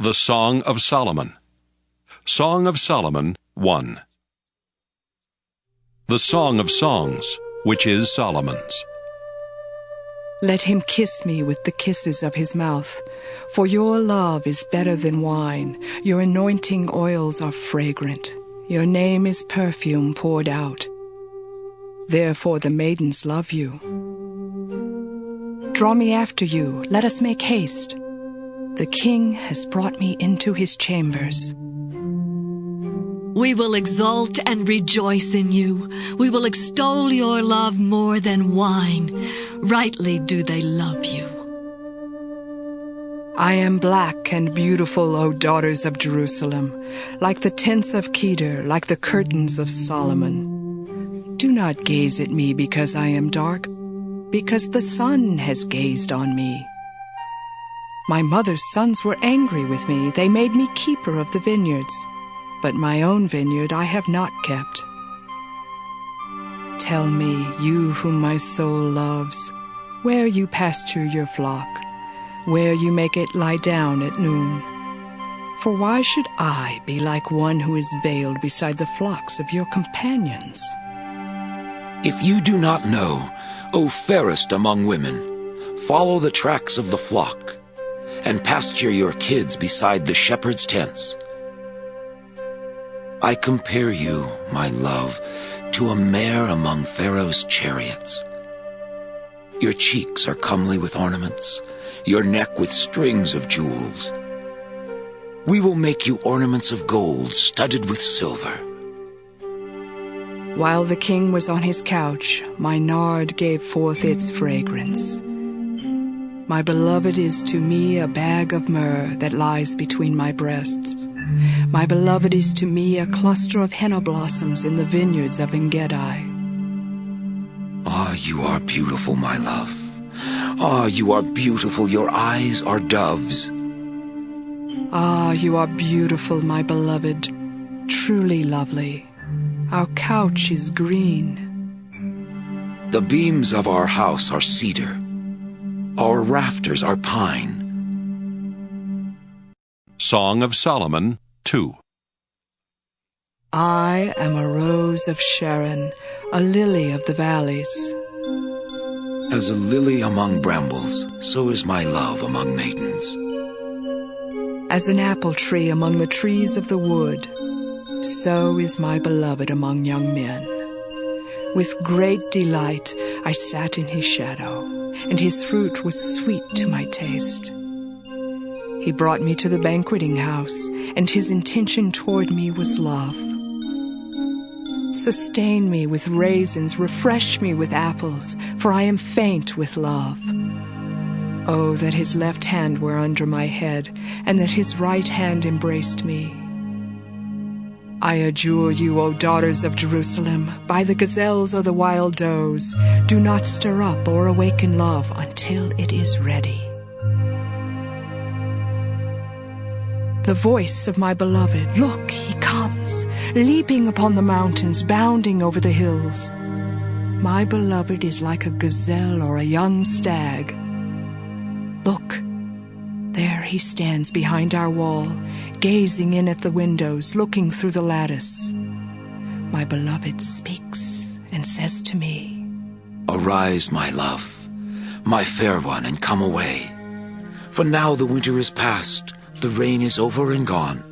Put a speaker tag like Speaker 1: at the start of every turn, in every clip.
Speaker 1: The Song of Solomon. Song of Solomon 1. The Song of Songs, which is Solomon's.
Speaker 2: Let him kiss me with the kisses of his mouth, for your love is better than wine. Your anointing oils are fragrant. Your name is perfume poured out. Therefore the maidens love you. Draw me after you, let us make haste. The king has brought me into his chambers.
Speaker 3: We will exult and rejoice in you. We will extol your love more than wine. Rightly do they love you.
Speaker 2: I am black and beautiful, O daughters of Jerusalem, like the tents of Kedar, like the curtains of Solomon. Do not gaze at me because I am dark, because the sun has gazed on me. My mother's sons were angry with me. They made me keeper of the vineyards. But my own vineyard I have not kept. Tell me, you whom my soul loves, where you pasture your flock, where you make it lie down at noon. For why should I be like one who is veiled beside the flocks of your companions?
Speaker 4: If you do not know, O fairest among women, follow the tracks of the flock, and pasture your kids beside the shepherd's tents. I compare you, my love, to a mare among Pharaoh's chariots. Your cheeks are comely with ornaments, your neck with strings of jewels. We will make you ornaments of gold studded with silver.
Speaker 2: While the king was on his couch, my nard gave forth its fragrance. My beloved is to me a bag of myrrh that lies between my breasts. My beloved is to me a cluster of henna blossoms in the vineyards of En-gedi.
Speaker 4: Ah, you are beautiful, my love. Ah, you are beautiful, your eyes are doves.
Speaker 2: Ah, you are beautiful, my beloved, truly lovely. Our couch is green.
Speaker 4: The beams of our house are cedar. Our rafters are pine.
Speaker 1: Song of Solomon 2.
Speaker 2: I am a rose of Sharon, a lily of the valleys.
Speaker 4: As a lily among brambles, so is my love among maidens.
Speaker 2: As an apple tree among the trees of the wood, so is my beloved among young men. With great delight I sat in his shadow, and his fruit was sweet to my taste. He brought me to the banqueting house, and his intention toward me was love. Sustain me with raisins, refresh me with apples, for I am faint with love. Oh, that his left hand were under my head, and that his right hand embraced me. I adjure you, O daughters of Jerusalem, by the gazelles or the wild does, do not stir up or awaken love until it is ready. The voice of my beloved, look, he comes, leaping upon the mountains, bounding over the hills. My beloved is like a gazelle or a young stag. Look, there he stands behind our wall, gazing in at the windows, looking through the lattice. My beloved speaks and says to me,
Speaker 4: Arise, my love, my fair one, and come away. For now the winter is past, the rain is over and gone.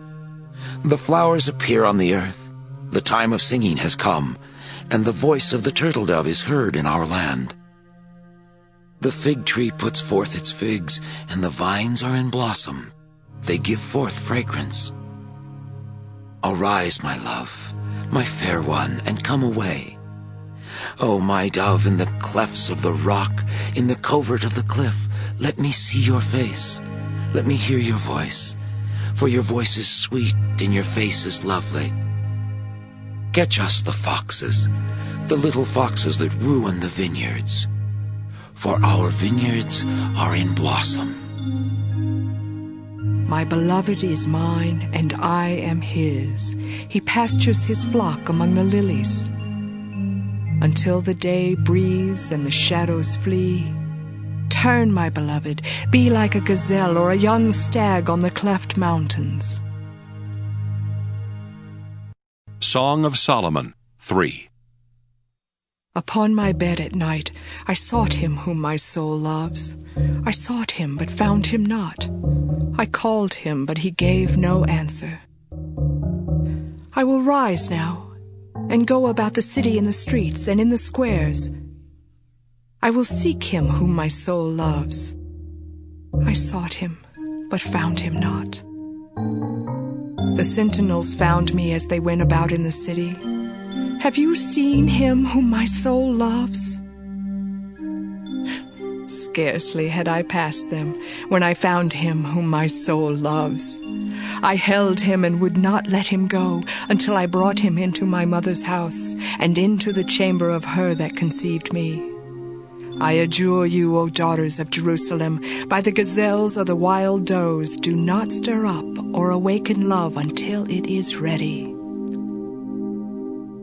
Speaker 4: The flowers appear on the earth, the time of singing has come, and the voice of the turtle dove is heard in our land. The fig tree puts forth its figs, and the vines are in blossom. They give forth fragrance. Arise, my love, my fair one, and come away. O my dove, in the clefts of the rock, in the covert of the cliff, let me see your face. Let me hear your voice, for your voice is sweet and your face is lovely. Catch us the foxes, the little foxes that ruin the vineyards, for our vineyards are in blossom.
Speaker 2: My beloved is mine, and I am his. He pastures his flock among the lilies. Until the day breathes and the shadows flee, Return, my beloved, be like a gazelle or a young stag on the cleft mountains.
Speaker 1: Song of Solomon 3.
Speaker 2: Upon my bed at night I sought him whom my soul loves. I sought him, but found him not. I called him, but he gave no answer. I will rise now, and go about the city in the streets and in the squares. I will seek him whom my soul loves. I sought him, but found him not. The sentinels found me as they went about in the city. Have you seen him whom my soul loves? Scarcely had I passed them when I found him whom my soul loves. I held him and would not let him go until I brought him into my mother's house and into the chamber of her that conceived me. I adjure you, O daughters of Jerusalem, by the gazelles or the wild does, do not stir up or awaken love until it is ready.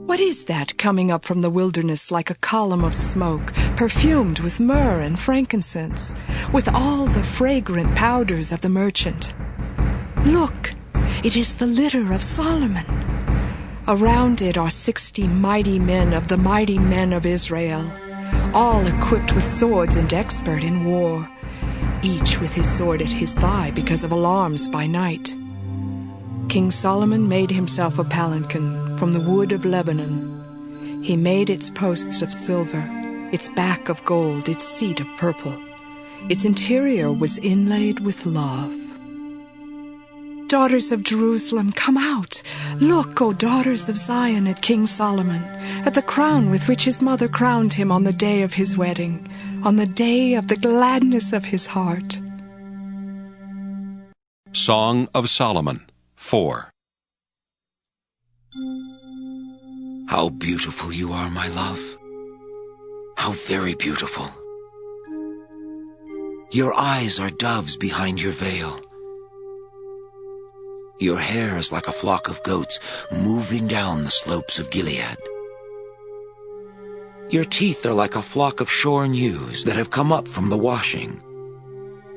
Speaker 2: What is that coming up from the wilderness like a column of smoke, perfumed with myrrh and frankincense, with all the fragrant powders of the merchant? Look, it is the litter of Solomon. Around it are 60 mighty men of the mighty men of Israel, all equipped with swords and expert in war, each with his sword at his thigh because of alarms by night. King Solomon made himself a palanquin from the wood of Lebanon. He made its posts of silver, its back of gold, its seat of purple. Its interior was inlaid with love. Daughters of Jerusalem, come out. Look, O daughters of Zion, at King Solomon, at the crown with which his mother crowned him on the day of his wedding, on the day of the gladness of his heart.
Speaker 1: Song of Solomon 4.
Speaker 4: How beautiful you are, my love. How very beautiful. Your eyes are doves behind your veil. Your hair is like a flock of goats moving down the slopes of Gilead. Your teeth are like a flock of shorn ewes that have come up from the washing,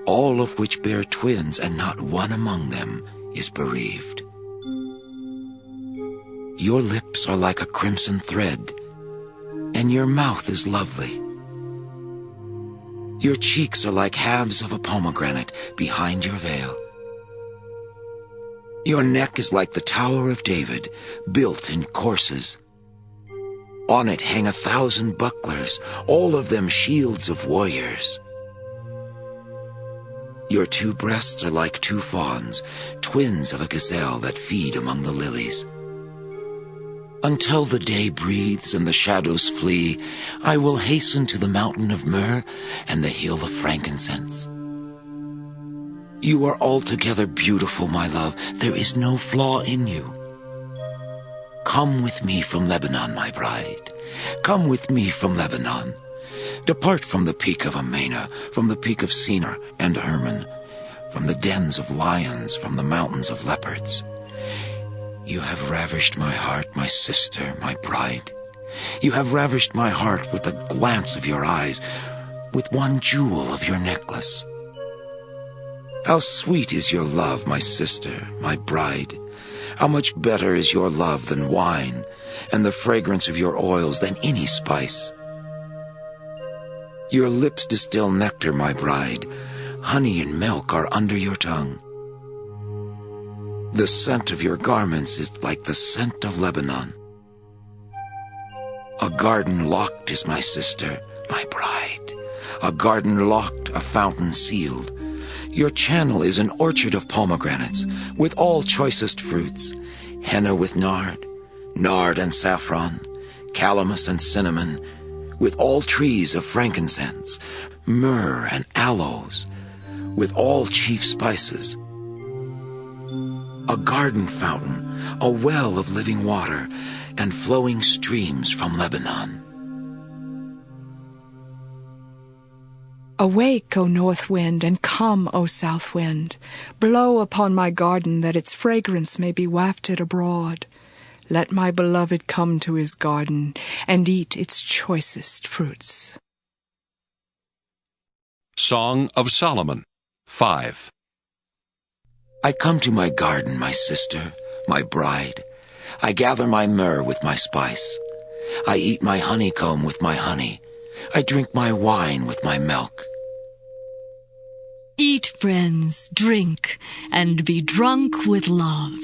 Speaker 4: all of which bear twins, and not one among them is bereaved. Your lips are like a crimson thread, and your mouth is lovely. Your cheeks are like halves of a pomegranate behind your veil. Your neck is like the Tower of David, built in courses. On it hang 1,000 bucklers, all of them shields of warriors. Your 2 breasts are like 2 fawns, twins of a gazelle that feed among the lilies. Until the day breathes and the shadows flee, I will hasten to the mountain of myrrh and the hill of frankincense. You are altogether beautiful, my love. There is no flaw in you. Come with me from Lebanon, my bride. Come with me from Lebanon. Depart from the peak of Amana, from the peak of Senir and Hermon, from the dens of lions, from the mountains of leopards. You have ravished my heart, my sister, my bride. You have ravished my heart with the glance of your eyes, with one jewel of your necklace. How sweet is your love, my sister, my bride. How much better is your love than wine, and the fragrance of your oils than any spice. Your lips distill nectar, my bride. Honey and milk are under your tongue. The scent of your garments is like the scent of Lebanon. A garden locked is my sister, my bride. A garden locked, a fountain sealed. Your channel is an orchard of pomegranates, with all choicest fruits, henna with nard and saffron, calamus and cinnamon, with all trees of frankincense, myrrh and aloes, with all chief spices. A garden fountain, a well of living water, and flowing streams from Lebanon.
Speaker 2: Awake, O north wind, and come, O south wind. Blow upon my garden, that its fragrance may be wafted abroad. Let my beloved come to his garden, and eat its choicest fruits.
Speaker 1: Song of Solomon 5.
Speaker 4: I come to my garden, my sister, my bride. I gather my myrrh with my spice. I eat my honeycomb with my honey. I drink my wine with my milk.
Speaker 3: Eat, friends, drink, and be drunk with love.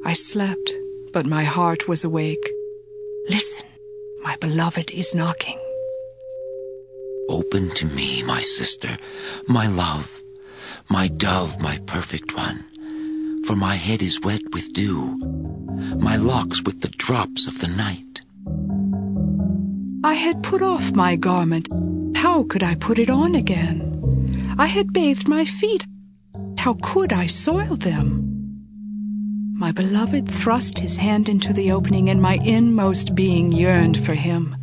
Speaker 2: I slept, but my heart was awake. Listen, my beloved is knocking.
Speaker 4: Open to me, my sister, my love, my dove, my perfect one. For my head is wet with dew, my locks with the drops of the night.
Speaker 2: I had put off my garment. How could I put it on again? I had bathed my feet. How could I soil them? My beloved thrust his hand into the opening, and my inmost being yearned for him.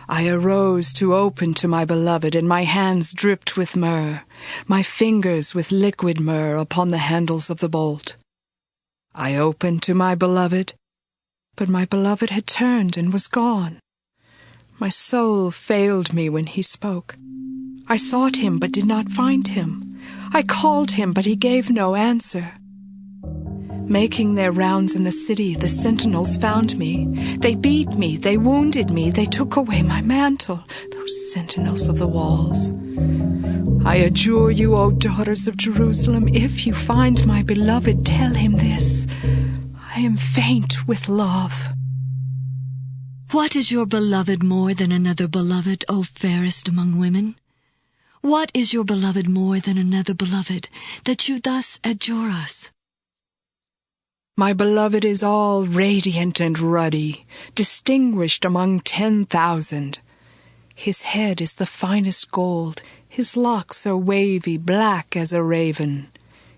Speaker 2: I arose to open to my beloved, and my hands dripped with myrrh, my fingers with liquid myrrh upon the handles of the bolt. I opened to my beloved, but my beloved had turned and was gone. My soul failed me when he spoke. I sought him, but did not find him. I called him, but he gave no answer. Making their rounds in the city, the sentinels found me. They beat me, they wounded me, they took away my mantle, those sentinels of the walls. I adjure you, O daughters of Jerusalem, if you find my beloved, tell him this: I am faint with love.
Speaker 3: What is your beloved more than another beloved, O fairest among women? What is your beloved more than another beloved, that you thus adjure us?
Speaker 2: My beloved is all radiant and ruddy, distinguished among 10,000. His head is the finest gold, his locks are wavy, black as a raven.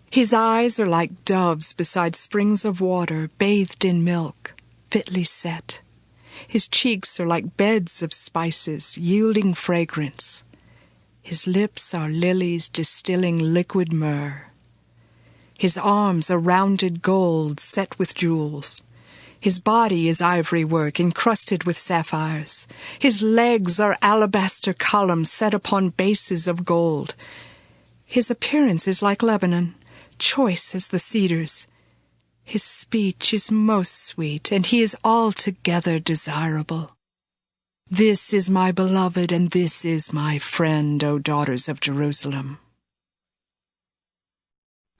Speaker 2: His eyes are like doves beside springs of water, bathed in milk, fitly set. His cheeks are like beds of spices, yielding fragrance. His lips are lilies distilling liquid myrrh. His arms are rounded gold set with jewels. His body is ivory work encrusted with sapphires. His legs are alabaster columns set upon bases of gold. His appearance is like Lebanon, choice as the cedars. His speech is most sweet, and he is altogether desirable. This is my beloved, and this is my friend, O daughters of Jerusalem.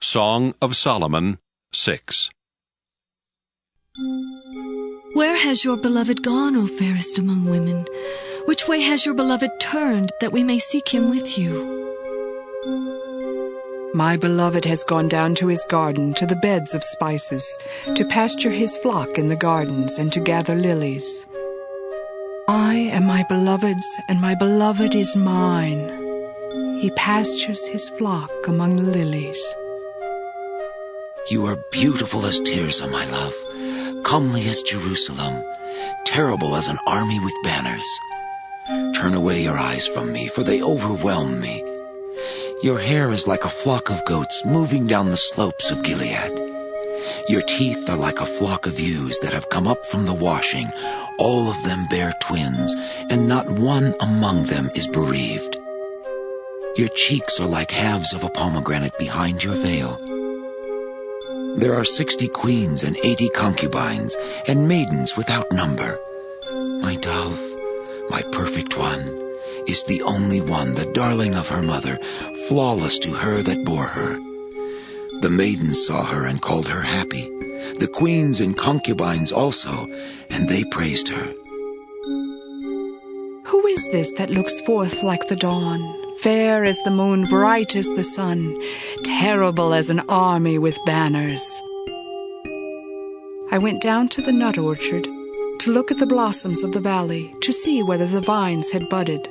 Speaker 1: Song of Solomon 6.
Speaker 3: Where has your beloved gone, O fairest among women? Which way has your beloved turned, that we may seek him with you?
Speaker 2: My beloved has gone down to his garden, to the beds of spices, to pasture his flock in the gardens, and to gather lilies. I am my beloved's, and my beloved is mine. He pastures his flock among the lilies.
Speaker 4: You are beautiful as Tirzah, my love, comely as Jerusalem, terrible as an army with banners. Turn away your eyes from me, for they overwhelm me. Your hair is like a flock of goats moving down the slopes of Gilead. Your teeth are like a flock of ewes that have come up from the washing. All of them bear twins, and not one among them is bereaved. Your cheeks are like halves of a pomegranate behind your veil. There are 60 queens and 80 concubines, and maidens without number. My dove, my perfect one, is the only one, the darling of her mother, flawless to her that bore her. The maidens saw her and called her happy, the queens and concubines also, and they praised her.
Speaker 2: Who is this that looks forth like the dawn, fair as the moon, bright as the sun, terrible as an army with banners? I went down to the nut orchard to look at the blossoms of the valley, to see whether the vines had budded,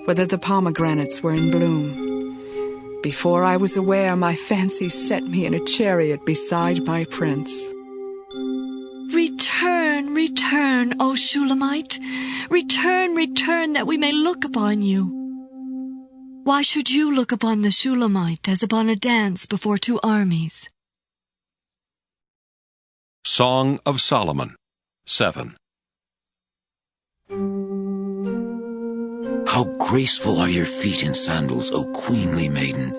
Speaker 2: whether the pomegranates were in bloom. Before I was aware, my fancy set me in a chariot beside my prince.
Speaker 3: Return, return, O Shulamite. Return, return, that we may look upon you. Why should you look upon the Shulamite as upon a dance before two armies?
Speaker 1: Song of Solomon 7.
Speaker 4: How How graceful are your feet in sandals, O queenly maiden.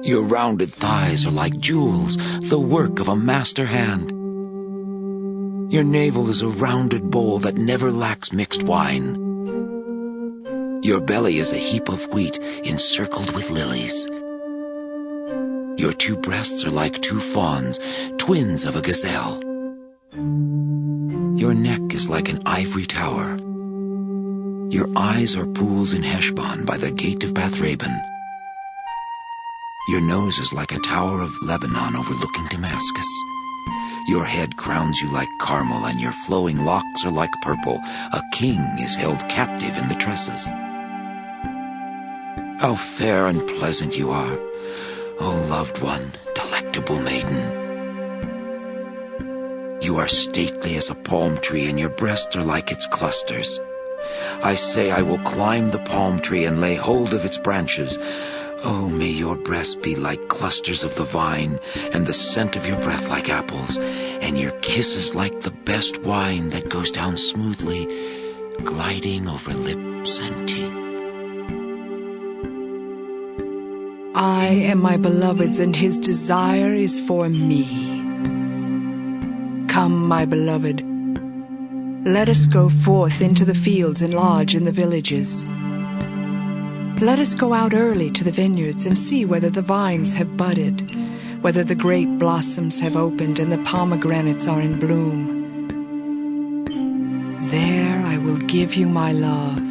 Speaker 4: Your rounded thighs are like jewels, the work of a master hand. Your navel is a rounded bowl that never lacks mixed wine. Your belly is a heap of wheat encircled with lilies. Your 2 breasts are like 2 fawns, twins of a gazelle. Your neck is like an ivory tower. Your eyes are pools in Heshbon by the gate of Bath-raban. Your nose is like a tower of Lebanon overlooking Damascus. Your head crowns you like Carmel, and your flowing locks are like purple. A king is held captive in the tresses. How fair and pleasant you are, O loved one, delectable maiden. You are stately as a palm tree, and your breasts are like its clusters. I say I will climb the palm tree and lay hold of its branches. Oh, may your breasts be like clusters of the vine, and the scent of your breath like apples, and your kisses like the best wine that goes down smoothly, gliding over lips and teeth.
Speaker 2: I am my beloved's, and his desire is for me. Come, my beloved, let us go forth into the fields and lodge in the villages. Let us go out early to the vineyards and see whether the vines have budded, whether the grape blossoms have opened and the pomegranates are in bloom. There I will give you my love.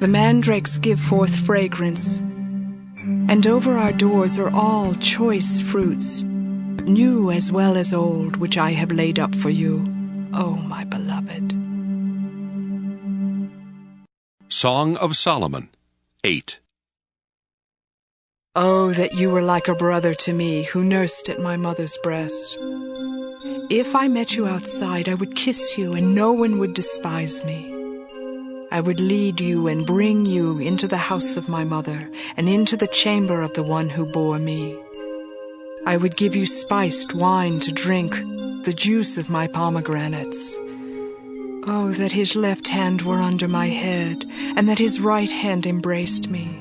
Speaker 2: The mandrakes give forth fragrance, and over our doors are all choice fruits, new as well as old, which I have laid up for you, O my beloved.
Speaker 1: Song of Solomon 8.
Speaker 2: Oh, that you were like a brother to me, who nursed at my mother's breast. If I met you outside, I would kiss you, and no one would despise me. I would lead you and bring you into the house of my mother, and into the chamber of the one who bore me. I would give you spiced wine to drink, the juice of my pomegranates. Oh, that his left hand were under my head, and that his right hand embraced me.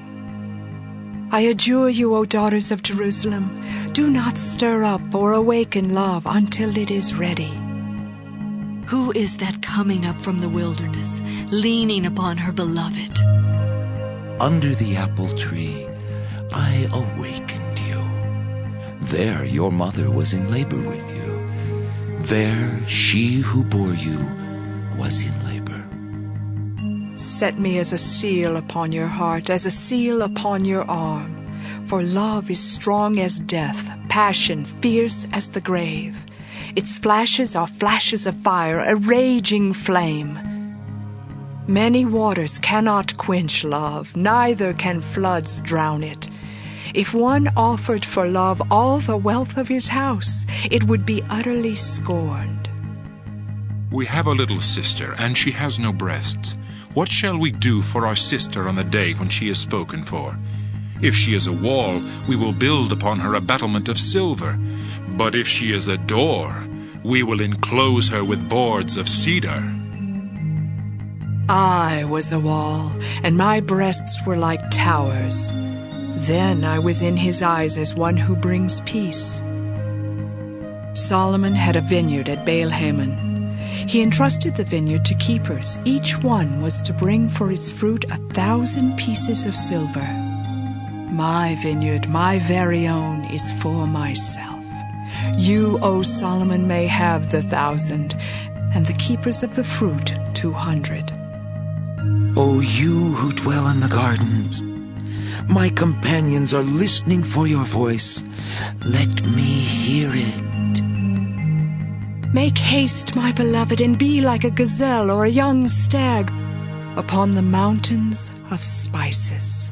Speaker 2: I adjure you, O daughters of Jerusalem, do not stir up or awaken love until it is ready.
Speaker 3: Who is that coming up from the wilderness, leaning upon her beloved?
Speaker 4: Under the apple tree I awakened you. There your mother was in labor with you. There she who bore you was in labor.
Speaker 2: Set me as a seal upon your heart, as a seal upon your arm. For love is strong as death, passion fierce as the grave. Its flashes are flashes of fire, a raging flame. Many waters cannot quench love, neither can floods drown it. If one offered for love all the wealth of his house, it would be utterly scorned.
Speaker 5: We have a little sister, and she has no breasts. What shall we do for our sister on the day when she is spoken for? If she is a wall, we will build upon her a battlement of silver. But if she is a door, we will enclose her with boards of cedar.
Speaker 2: I was a wall, and my breasts were like towers. Then I was in his eyes as one who brings peace. Solomon had a vineyard at Baal-Hamon. He entrusted the vineyard to keepers. Each one was to bring for its fruit 1,000 pieces of silver. My vineyard, my very own, is for myself. You, O Solomon, may have the 1,000, and the keepers of the fruit 200.
Speaker 4: O you who dwell in the gardens, my companions are listening for your voice. Let me hear it.
Speaker 2: Make haste, my beloved, and be like a gazelle or a young stag upon the mountains of spices.